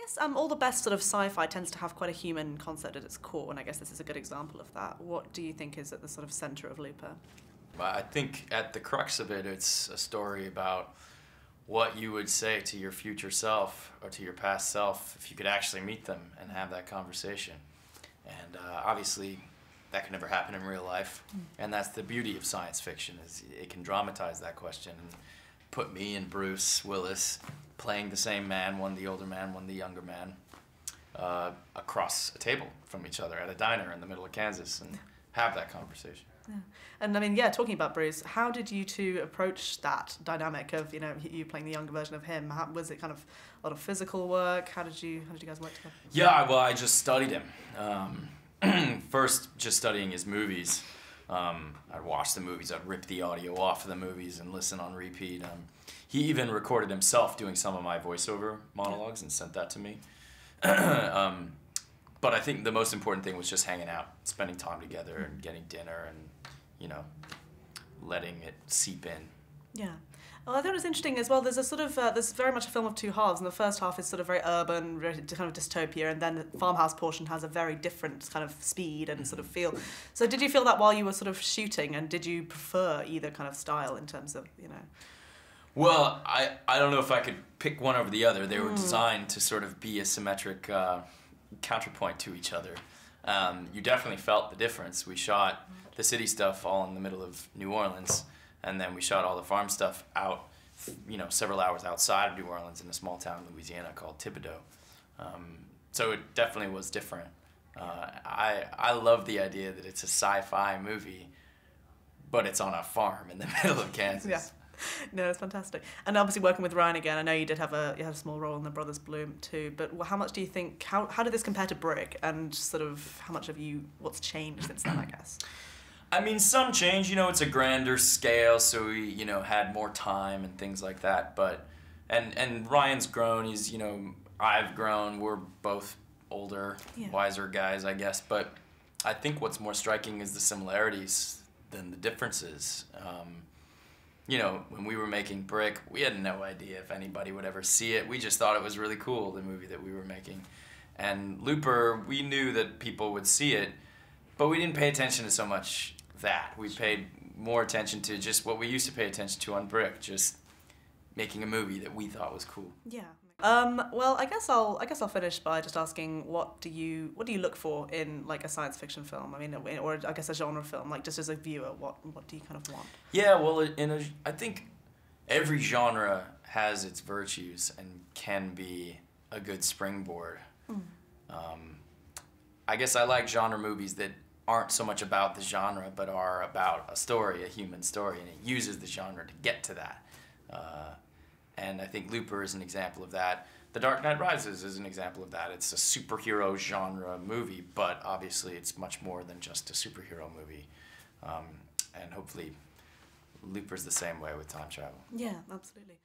guess all the best sort of sci-fi tends to have quite a human concept at its core, and I guess this is a good example of that. What do you think is at the sort of center of Looper? Well, I think at the crux of it, it's a story about what you would say to your future self or to your past self if you could actually meet them and have that conversation. And obviously, that can never happen in real life. And that's the beauty of science fiction, is it can dramatize that question and put me and Bruce Willis playing the same man, one the older man, one the younger man, across a table from each other at a diner in the middle of Kansas and have that conversation. Yeah. And I mean, yeah, talking about Bruce, how did you two approach that dynamic of, you playing the younger version of him? Was it kind of a lot of physical work? How did you guys work together? Yeah, well, I just studied him. First, just studying his movies. I'd watch the movies, I'd rip the audio off of the movies and listen on repeat. He even recorded himself doing some of my voiceover monologues and sent that to me. But I think the most important thing was just hanging out, spending time together and getting dinner and, letting it seep in. Yeah. Well, I thought it was interesting as well. There's a sort of, there's very much a film of two halves, and the first half is sort of very urban, very kind of dystopia, and then the farmhouse portion has a very different kind of speed and sort of feel. So did you feel that while you were sort of shooting, and did you prefer either kind of style in terms of, Well, I don't know if I could pick one over the other. They were designed to sort of be a symmetric counterpoint to each other. You definitely felt the difference. We shot the city stuff all in the middle of New Orleans, and then we shot all the farm stuff out, several hours outside of New Orleans in a small town in Louisiana called Thibodaux. So it definitely was different. I love the idea that it's a sci-fi movie, but it's on a farm in the middle of Kansas. Yeah. No, it's fantastic. And obviously working with Rian again, I know you had a small role in The Brothers Bloom too, but how much do you think, how did this compare to Brick, and sort of how much what's changed since then, I guess? I mean, some change, it's a grander scale, so we, had more time and things like that, but, and Ryan's grown, he's, I've grown, we're both older, wiser guys, I guess, but I think what's more striking is the similarities than the differences. When we were making Brick, we had no idea if anybody would ever see it. We just thought it was really cool, the movie that we were making. And Looper, we knew that people would see it, but we didn't pay attention to so much that. We paid more attention to just what we used to pay attention to on Brick, just making a movie that we thought was cool. Yeah. Well, I guess I'll finish by just asking, what do you look for in like a science fiction film? I mean, or I guess a genre film, like just as a viewer, what do you kind of want? Yeah, well, I think every genre has its virtues and can be a good springboard. I guess I like genre movies that aren't so much about the genre, but are about a story, a human story, and it uses the genre to get to that. And I think Looper is an example of that. The Dark Knight Rises is an example of that. It's a superhero genre movie, but obviously it's much more than just a superhero movie. And hopefully Looper's the same way with time travel. Yeah, absolutely.